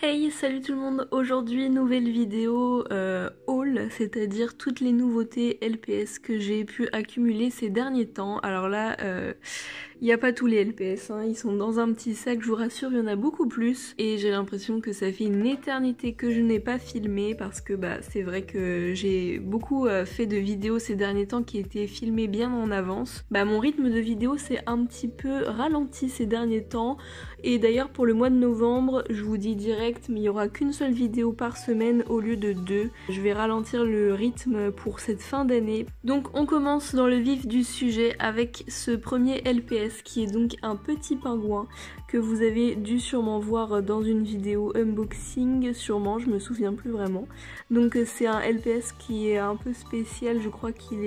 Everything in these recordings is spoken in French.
Hey, salut tout le monde! Aujourd'hui, nouvelle vidéo haul, c'est-à-dire toutes les nouveautés LPS que j'ai pu accumuler ces derniers temps. Alors là, il n'y a pas tous les LPS, hein, ils sont dans un petit sac, je vous rassure, il y en a beaucoup plus. Et j'ai l'impression que ça fait une éternité que je n'ai pas filmé parce que c'est vrai que j'ai beaucoup fait de vidéos ces derniers temps qui étaient filmées bien en avance. Mon rythme de vidéo s'est un petit peu ralenti ces derniers temps. Et d'ailleurs pour le mois de novembre, je vous dis direct, mais il n'y aura qu'une seule vidéo par semaine au lieu de 2. Je vais ralentir le rythme pour cette fin d'année. Donc on commence dans le vif du sujet avec ce premier LPS qui est donc un petit pingouin que vous avez dû sûrement voir dans une vidéo unboxing, sûrement, je me souviens plus vraiment. Donc c'est un LPS qui est un peu spécial, je crois qu'il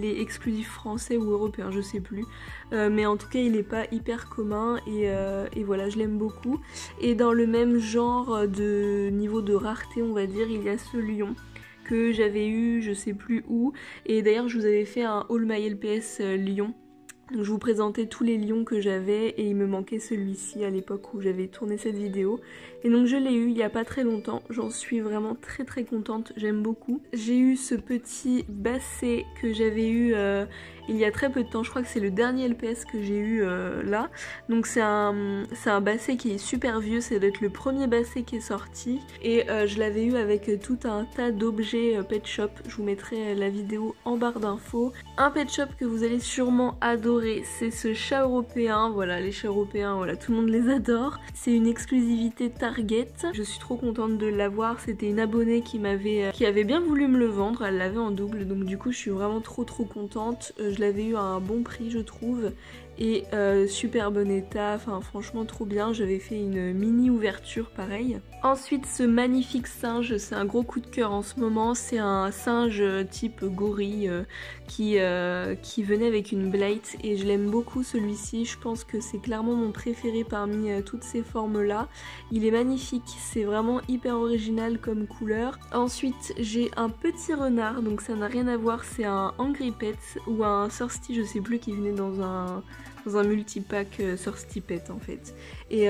est exclusif français ou européen, je sais plus. Mais en tout cas, il n'est pas hyper commun et voilà, je l'aime beaucoup. Et dans le même genre de niveau de rareté, on va dire, il y a ce lion que j'avais eu, je sais plus où. Et d'ailleurs, je vous avais fait un All My LPS lion. Donc je vous présentais tous les lions que j'avais et il me manquait celui-ci à l'époque où j'avais tourné cette vidéo. Et donc je l'ai eu il n'y a pas très longtemps, j'en suis vraiment très contente, j'aime beaucoup. J'ai eu ce petit basset que j'avais eu il y a très peu de temps, je crois que c'est le dernier LPS que j'ai eu là. Donc c'est un basset qui est super vieux, ça doit être le premier basset qui est sorti. Et je l'avais eu avec tout un tas d'objets pet shop, je vous mettrai la vidéo en barre d'infos. Un pet shop que vous allez sûrement adorer, c'est ce chat européen, voilà les chats européens, voilà tout le monde les adore. C'est une exclusivité Target, je suis trop contente de l'avoir, c'était une abonnée qui avait bien voulu me le vendre, elle l'avait en double, donc du coup je suis vraiment trop contente. Je l'avais eu à un bon prix je trouve et super bon état, enfin franchement trop bien, j'avais fait une mini ouverture pareil. Ensuite ce magnifique singe, c'est un gros coup de cœur en ce moment, c'est un singe type gorille qui venait avec une blight et je l'aime beaucoup celui-ci, je pense que c'est clairement mon préféré parmi toutes ces formes là. Il est magnifique, c'est vraiment hyper original comme couleur. Ensuite j'ai un petit renard, donc ça n'a rien à voir, c'est un Angry Pet ou un Thirsty, je sais plus, qui venait dans un multipack Thirsty Pet en fait. Et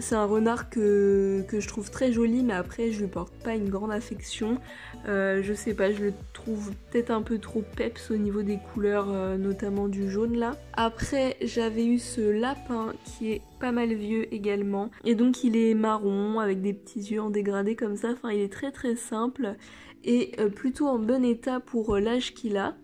c'est un renard que je trouve très joli, mais après je lui porte pas une grande affection. Je sais pas, je le trouve peut-être un peu trop peps au niveau des couleurs, notamment du jaune là. Après j'avais eu ce lapin qui est pas mal vieux également. Et donc il est marron avec des petits yeux en dégradé comme ça, enfin il est très simple et plutôt en bon état pour l'âge qu'il a.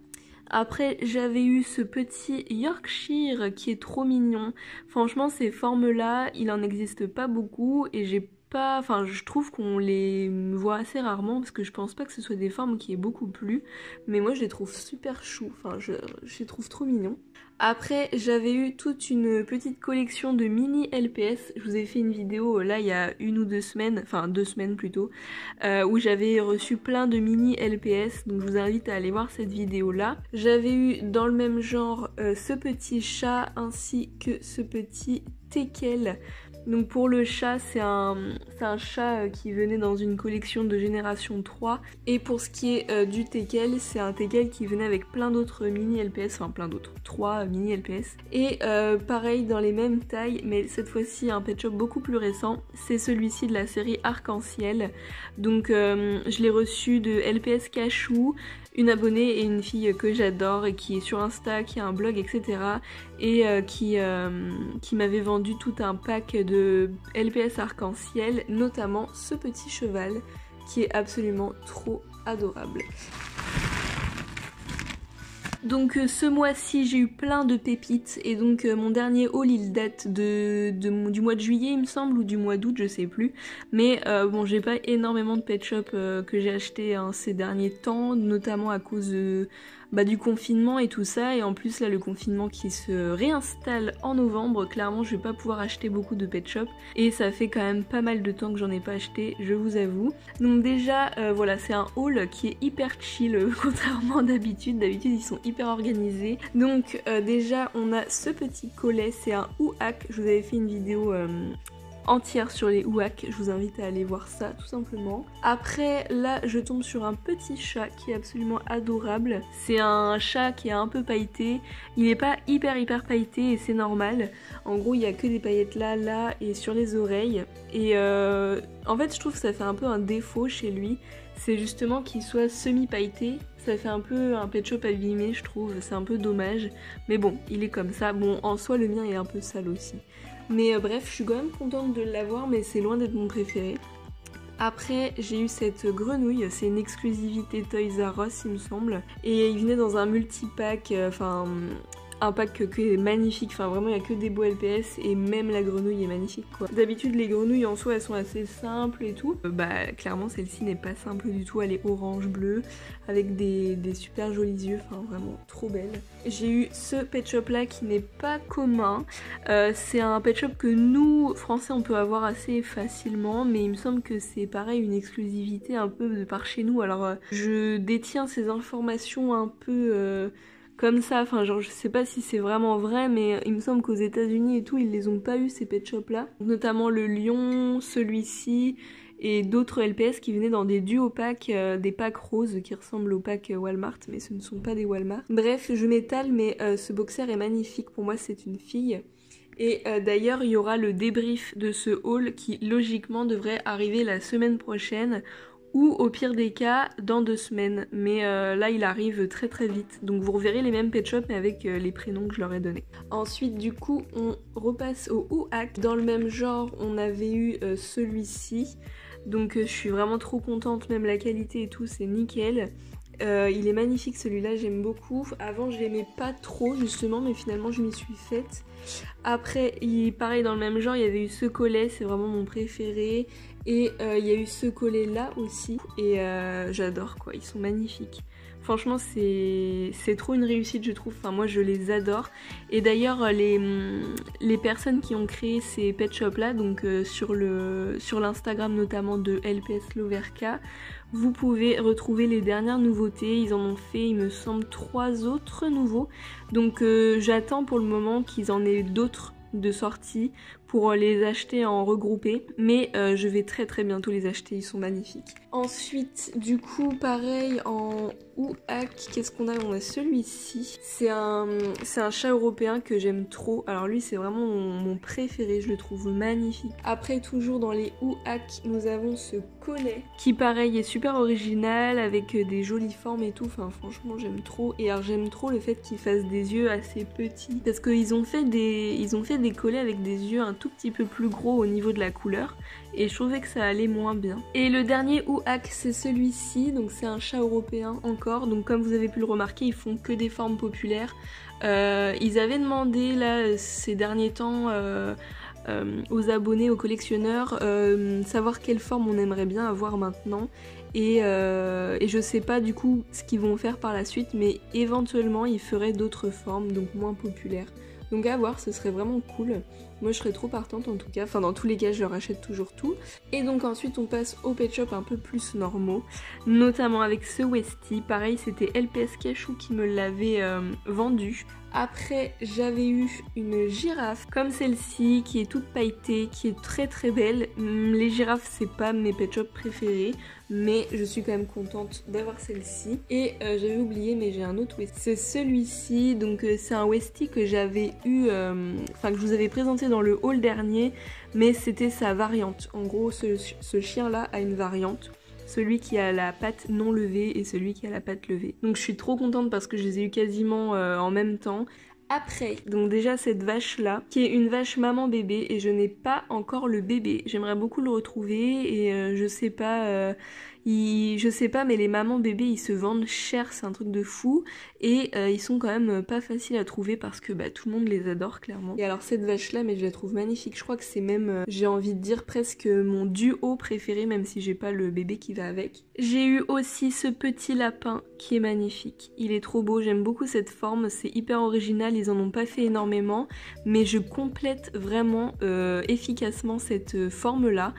Après j'avais eu ce petit Yorkshire qui est trop mignon. Franchement ces formes là, il en existe pas beaucoup et je trouve qu'on les voit assez rarement parce que je pense pas que ce soit des formes qui aient beaucoup plu. Mais moi je les trouve super choux, enfin je les trouve trop mignons. Après j'avais eu toute une petite collection de mini LPS, je vous ai fait une vidéo là il y a 1 ou 2 semaines, enfin 2 semaines plutôt, où j'avais reçu plein de mini LPS, donc je vous invite à aller voir cette vidéo là. J'avais eu dans le même genre ce petit chat ainsi que ce petit teckel. Donc pour le chat, c'est un chat qui venait dans une collection de génération 3. Et pour ce qui est du teckel, c'est un teckel qui venait avec plein d'autres mini LPS, enfin plein d'autres, 3 mini LPS. Et pareil dans les mêmes tailles, mais cette fois-ci un pet shop beaucoup plus récent, c'est celui-ci de la série Arc-en-Ciel. Donc je l'ai reçu de LPS Cachou, une abonnée et une fille que j'adore et qui est sur Insta, qui a un blog, etc. et qui m'avait vendu tout un pack de LPS arc-en-ciel, notamment ce petit cheval qui est absolument trop adorable. Donc ce mois-ci j'ai eu plein de pépites et donc mon dernier haul il date du mois de juillet il me semble, ou du mois d'août, je sais plus. Mais bon, j'ai pas énormément de pet shop que j'ai acheté ces derniers temps, notamment à cause du confinement et tout ça. Et en plus là le confinement qui se réinstalle en novembre, clairement je vais pas pouvoir acheter beaucoup de pet shop. Et ça fait quand même pas mal de temps que j'en ai pas acheté, je vous avoue. Donc déjà voilà, c'est un haul qui est hyper chill contrairement d'habitude. D'habitude ils sont hyper organisés. Donc déjà on a ce petit collet, c'est un Ouhak, je vous avais fait une vidéo entière sur les ouacs, je vous invite à aller voir ça tout simplement. Après là je tombe sur un petit chat qui est absolument adorable. C'est un chat qui est un peu pailleté, il n'est pas hyper pailleté et c'est normal. En gros il n'y a que des paillettes là et sur les oreilles. Et en fait je trouve que ça fait un peu un défaut chez lui, c'est justement qu'il soit semi-pailleté. Ça fait un peu un pet shop abîmé je trouve, c'est un peu dommage. Mais bon, il est comme ça. Bon, en soi le mien est un peu sale aussi. Mais bref, je suis quand même contente de l'avoir, mais c'est loin d'être mon préféré. Après, j'ai eu cette grenouille, c'est une exclusivité Toys R Us il me semble. Et il venait dans un multi-pack, un pack que est magnifique, enfin vraiment il n'y a que des beaux LPS et même la grenouille est magnifique quoi. D'habitude les grenouilles en soi elles sont assez simples et tout. Bah clairement celle-ci n'est pas simple du tout, elle est orange bleu avec des super jolis yeux, enfin vraiment trop belle. J'ai eu ce pet shop là qui n'est pas commun, c'est un pet shop que nous français on peut avoir assez facilement, mais il me semble que c'est pareil une exclusivité un peu de par chez nous. Alors je détiens ces informations un peu comme ça, enfin genre je sais pas si c'est vraiment vrai, mais il me semble qu'aux États-Unis et tout ils les ont pas eu ces pet shops là, notamment le lion, celui-ci et d'autres LPS qui venaient dans des duo packs, des packs roses qui ressemblent aux packs Walmart mais ce ne sont pas des Walmart. Bref je m'étale mais ce boxer est magnifique, pour moi c'est une fille. Et d'ailleurs il y aura le débrief de ce haul qui logiquement devrait arriver la semaine prochaine ou au pire des cas dans 2 semaines, mais là il arrive très vite, donc vous reverrez les mêmes pet shops mais avec les prénoms que je leur ai donnés. Ensuite du coup on repasse au ouac, dans le même genre on avait eu celui-ci, donc je suis vraiment trop contente, même la qualité et tout c'est nickel. Il est magnifique celui-là, j'aime beaucoup. Avant je l'aimais pas trop justement, mais finalement je m'y suis faite. Après, pareil dans le même genre, il y avait eu ce collet, c'est vraiment mon préféré. Et il y a eu ce collet là aussi. Et j'adore quoi, ils sont magnifiques. Franchement c'est trop une réussite je trouve, enfin moi je les adore. Et d'ailleurs les personnes qui ont créé ces pet shops là, donc sur l'Instagram notamment de LPS Loverka, vous pouvez retrouver les dernières nouveautés. Ils en ont fait il me semble 3 autres nouveaux. Donc j'attends pour le moment qu'ils en aient d'autres de sortie pour les acheter en regroupé, mais je vais très bientôt les acheter, ils sont magnifiques. Ensuite du coup pareil en ouac, qu'est-ce qu'on a? On a celui-ci, c'est un chat européen que j'aime trop, alors lui c'est vraiment mon préféré, je le trouve magnifique. Après toujours dans les ouac nous avons ce collet qui pareil est super original avec des jolies formes et tout, enfin franchement j'aime trop. Et alors j'aime trop le fait qu'il fasse des yeux assez petits parce qu'ils ont fait des collets avec des yeux un tout petit peu plus gros au niveau de la couleur et je trouvais que ça allait moins bien. Et le dernier ouac c'est celui-ci, donc c'est un chat européen encore, donc comme vous avez pu le remarquer ils font que des formes populaires. Ils avaient demandé là ces derniers temps aux abonnés, aux collectionneurs, savoir quelle forme on aimerait bien avoir maintenant. Et je sais pas du coup ce qu'ils vont faire par la suite, mais éventuellement ils feraient d'autres formes, donc moins populaires. Donc à voir, ce serait vraiment cool. Moi je serais trop partante en tout cas, enfin dans tous les cas je leur achète toujours tout. Et donc ensuite on passe au pet shop un peu plus normaux, notamment avec ce Westie. Pareil c'était LPS Cachou qui me l'avait vendu. Après j'avais eu une girafe comme celle-ci qui est toute pailletée, qui est très belle. Les girafes c'est pas mes pet shops préférés, mais je suis quand même contente d'avoir celle-ci. Et j'avais oublié mais j'ai un autre Westie. C'est celui-ci, donc c'est un Westie que j'avais eu, enfin que je vous avais présenté dans le haul dernier, mais c'était sa variante. En gros ce chien là a une variante. Celui qui a la patte non levée et celui qui a la patte levée. Donc je suis trop contente parce que je les ai eu quasiment en même temps. Après, donc déjà cette vache là, qui est une vache maman bébé et je n'ai pas encore le bébé. J'aimerais beaucoup le retrouver et je sais pas, mais les mamans bébés ils se vendent cher, c'est un truc de fou. Et ils sont quand même pas faciles à trouver parce que tout le monde les adore clairement. Et alors cette vache là, mais je la trouve magnifique, je crois que c'est même, j'ai envie de dire presque mon duo préféré, même si j'ai pas le bébé qui va avec. J'ai eu aussi ce petit lapin qui est magnifique, il est trop beau, j'aime beaucoup cette forme, c'est hyper original, ils en ont pas fait énormément, mais je complète vraiment efficacement cette forme là.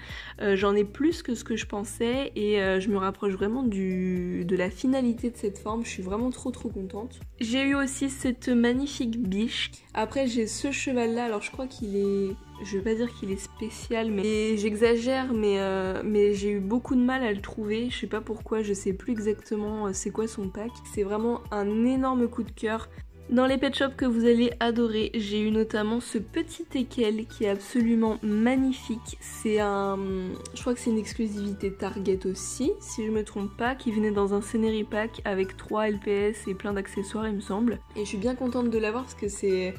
J'en ai plus que ce que je pensais et je me rapproche vraiment de la finalité de cette forme, je suis vraiment trop contente. J'ai eu aussi cette magnifique biche. Après j'ai ce cheval là, alors je crois qu'il est... Je veux pas dire qu'il est spécial, mais j'exagère, mais j'ai eu beaucoup de mal à le trouver. Je sais pas pourquoi, je sais plus exactement c'est quoi son pack. C'est vraiment un énorme coup de cœur. Dans les pet shops que vous allez adorer, j'ai eu notamment ce petit teckel qui est absolument magnifique. C'est un... je crois que c'est une exclusivité Target aussi, si je me trompe pas, qui venait dans un Scenery Pack avec 3 LPS et plein d'accessoires il me semble. Et je suis bien contente de l'avoir parce que c'est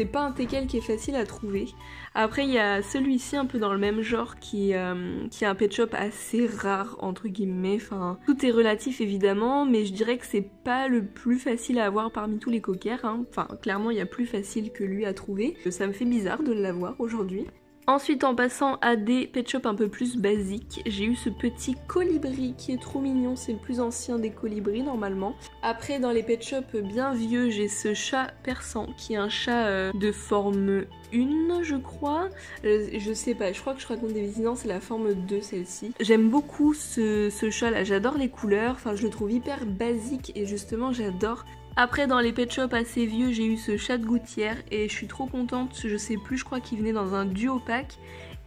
pas un teckel qui est facile à trouver. Après il y a celui-ci un peu dans le même genre qui est un pet shop assez rare entre guillemets, enfin tout est relatif évidemment, mais je dirais que c'est pas le plus facile à avoir parmi tous les cockers, hein. Enfin clairement il y a plus facile que lui à trouver. Ça me fait bizarre de l'avoir aujourd'hui. Ensuite, en passant à des pet shops un peu plus basiques, j'ai eu ce petit colibri qui est trop mignon, c'est le plus ancien des colibris normalement. Après, dans les pet shops bien vieux, j'ai ce chat persan qui est un chat de forme 1, je crois. Je sais pas, je crois que je raconte des bêtises, non, c'est la forme 2 celle-ci. J'aime beaucoup ce chat là, j'adore les couleurs, enfin je le trouve hyper basique et justement j'adore. Après dans les pet shops assez vieux j'ai eu ce chat de gouttière et je suis trop contente, je sais plus, je crois qu'il venait dans un duo pack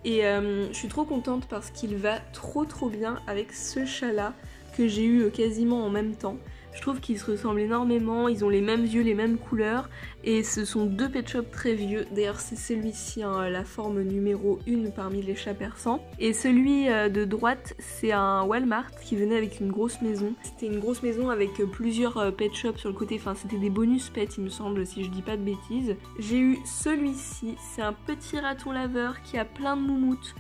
et je suis trop contente parce qu'il va trop bien avec ce chat là que j'ai eu quasiment en même temps. Je trouve qu'ils se ressemblent énormément, ils ont les mêmes yeux, les mêmes couleurs et ce sont deux pet shops très vieux. D'ailleurs c'est celui-ci, hein, la forme numéro 1 parmi les chats persans. Et celui de droite c'est un Walmart qui venait avec une grosse maison. C'était une grosse maison avec plusieurs pet shops sur le côté, enfin c'était des bonus pets il me semble si je dis pas de bêtises. J'ai eu celui-ci, c'est un petit raton laveur qui a plein de moumoutes.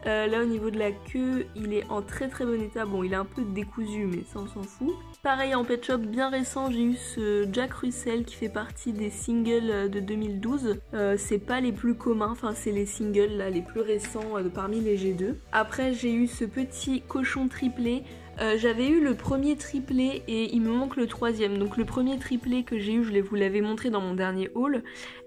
Là au niveau de la queue il est en très bon état, bon il est un peu décousu mais ça on s'en fout. Pareil en pet shop bien récent j'ai eu ce Jack Russell qui fait partie des singles de 2012. C'est pas les plus communs, enfin c'est les singles là les plus récents parmi les G2. Après j'ai eu ce petit cochon triplé. J'avais eu le premier triplé et il me manque le troisième. Donc le premier triplé que j'ai eu, je vous l'avais montré dans mon dernier haul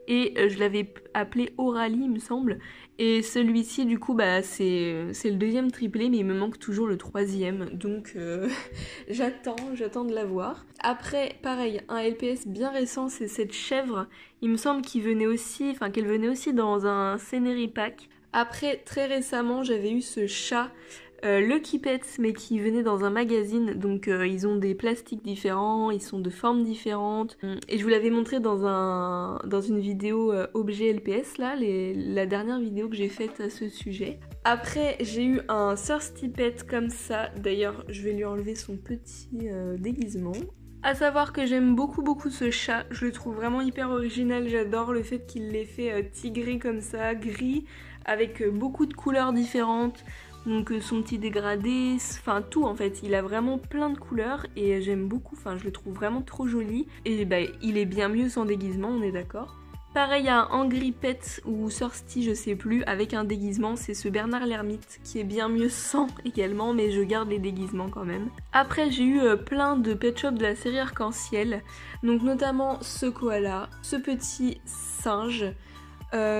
et je l'avais appelé Aurélie il me semble. Et celui-ci du coup bah c'est le deuxième triplé mais il me manque toujours le troisième. Donc j'attends de l'avoir. Après pareil un LPS bien récent c'est cette chèvre. Il me semble qu'elle venait aussi dans un Scenery Pack. Après très récemment j'avais eu ce chat Lucky Pets mais qui venait dans un magazine, donc ils ont des plastiques différents, ils sont de formes différentes et je vous l'avais montré dans une vidéo objet LPS là, la dernière vidéo que j'ai faite à ce sujet. Après j'ai eu un Thirsty Pet comme ça, d'ailleurs je vais lui enlever son petit déguisement. A savoir que j'aime beaucoup ce chat, je le trouve vraiment hyper original, j'adore le fait qu'il l'ait fait tigré comme ça, gris, avec beaucoup de couleurs différentes. Donc son petit dégradé, enfin tout en fait, il a vraiment plein de couleurs et j'aime beaucoup, enfin je le trouve vraiment trop joli. Et bah il est bien mieux sans déguisement, on est d'accord. Pareil à un Angry Pet ou Thirsty, je sais plus, avec un déguisement, c'est ce Bernard l'Ermite qui est bien mieux sans également, mais je garde les déguisements quand même. Après j'ai eu plein de pet shops de la série Arc-en-Ciel, donc notamment ce koala, ce petit singe.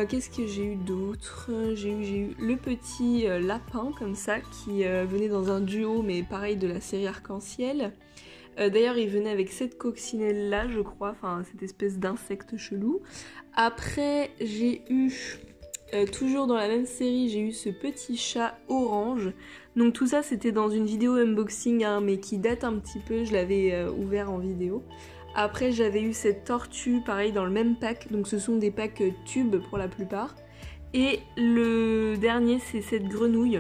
Qu'est-ce que j'ai eu d'autre? J'ai eu le petit lapin comme ça qui venait dans un duo mais pareil de la série Arc-en-Ciel. D'ailleurs il venait avec cette coccinelle là je crois, enfin cette espèce d'insecte chelou. Après j'ai eu, toujours dans la même série, j'ai eu ce petit chat orange. Donc tout ça c'était dans une vidéo unboxing hein, mais qui date un petit peu, je l'avais ouvert en vidéo. Après j'avais eu cette tortue, pareil dans le même pack, donc ce sont des packs tubes pour la plupart. Et le dernier c'est cette grenouille.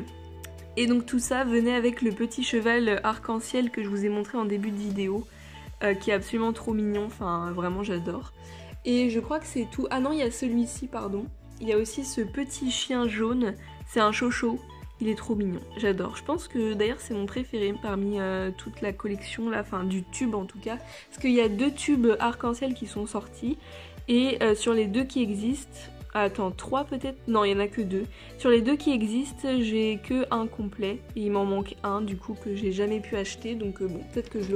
Et donc tout ça venait avec le petit cheval arc-en-ciel que je vous ai montré en début de vidéo, qui est absolument trop mignon, enfin vraiment j'adore. Et je crois que c'est tout. Ah non, il y a celui-ci, pardon. Il y a aussi ce petit chien jaune, c'est un chocho. Il est trop mignon, j'adore. Je pense que d'ailleurs c'est mon préféré parmi toute la collection là, enfin du tube en tout cas. Parce qu'il y a 2 tubes arc-en-ciel qui sont sortis. Et sur les 2 qui existent... Attends, 3 peut-être? Non, il n'y en a que 2. Sur les 2 qui existent, j'ai que un complet. Et il m'en manque un du coup que j'ai jamais pu acheter. Donc bon, peut-être que je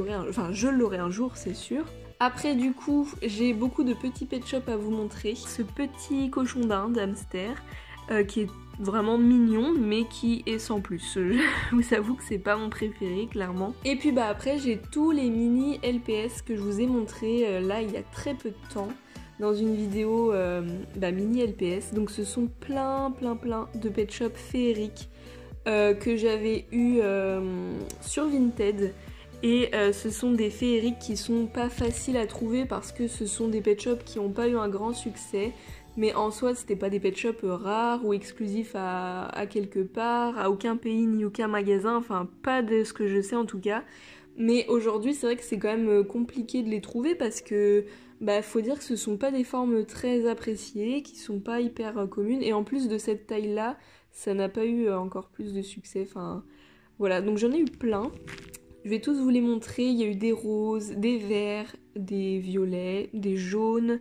l'aurai un jour, c'est sûr. Après du coup, j'ai beaucoup de petits pet shops à vous montrer. Ce petit cochon d'Inde, hamster, qui est vraiment mignon mais qui est sans plus. Je vous avoue que c'est pas mon préféré clairement. Et puis bah après j'ai tous les mini LPS que je vous ai montré là il y a très peu de temps dans une vidéo mini LPS. Donc ce sont plein de pet shop féeriques que j'avais eu sur Vinted. Et ce sont des féeriques qui sont pas faciles à trouver parce que ce sont des pet shops qui n'ont pas eu un grand succès. Mais en soi, c'était pas des pet shops rares ou exclusifs à quelque part, à aucun pays ni aucun magasin, enfin pas de ce que je sais en tout cas. Mais aujourd'hui, c'est vrai que c'est quand même compliqué de les trouver parce que faut dire que ce sont pas des formes très appréciées, qui sont pas hyper communes. Et en plus de cette taille-là, ça n'a pas eu encore plus de succès. Enfin voilà, donc j'en ai eu plein. Je vais tous vous les montrer. Il y a eu des roses, des verts, des violets, des jaunes.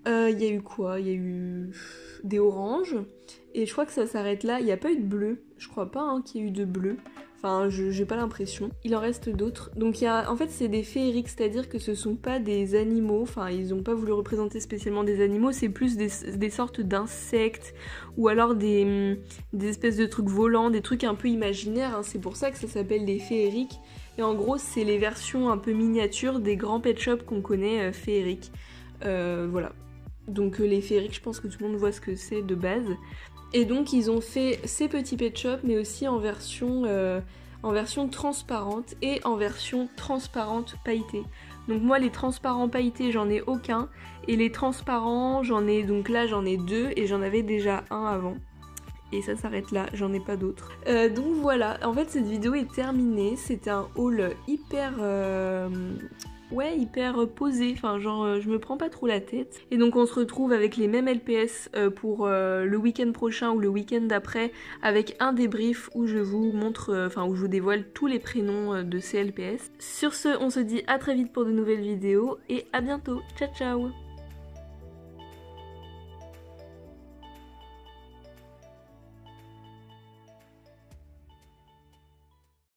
Il y a eu quoi? Il y a eu des oranges. Et je crois que ça s'arrête là. Il n'y a pas eu de bleu. Je crois pas qu'il y ait eu de bleu. Enfin, j'ai pas l'impression. Il en reste d'autres. Donc en fait, c'est des féeriques, c'est-à-dire que ce sont pas des animaux. Enfin, ils ont pas voulu représenter spécialement des animaux. C'est plus des sortes d'insectes ou alors des espèces de trucs volants, des trucs un peu imaginaires. C'est pour ça que ça s'appelle des féeriques. Et en gros, c'est les versions un peu miniatures des grands pet shops qu'on connaît féeriques. Voilà. Donc les féeriques, je pense que tout le monde voit ce que c'est de base. Et donc ils ont fait ces petits pet shops, mais aussi en version transparente et en version transparente pailletée. Donc moi les transparents pailletés j'en ai aucun, et les transparents j'en ai, donc là j'en ai 2 et j'en avais déjà un avant. Et ça s'arrête là, j'en ai pas d'autres. Donc voilà, en fait cette vidéo est terminée, c'était un haul hyper posé, enfin genre je me prends pas trop la tête. Et donc on se retrouve avec les mêmes LPS pour le week-end prochain ou le week-end d'après, avec un débrief où je vous montre, où je vous dévoile tous les prénoms de ces LPS. Sur ce, on se dit à très vite pour de nouvelles vidéos et à bientôt, ciao ciao.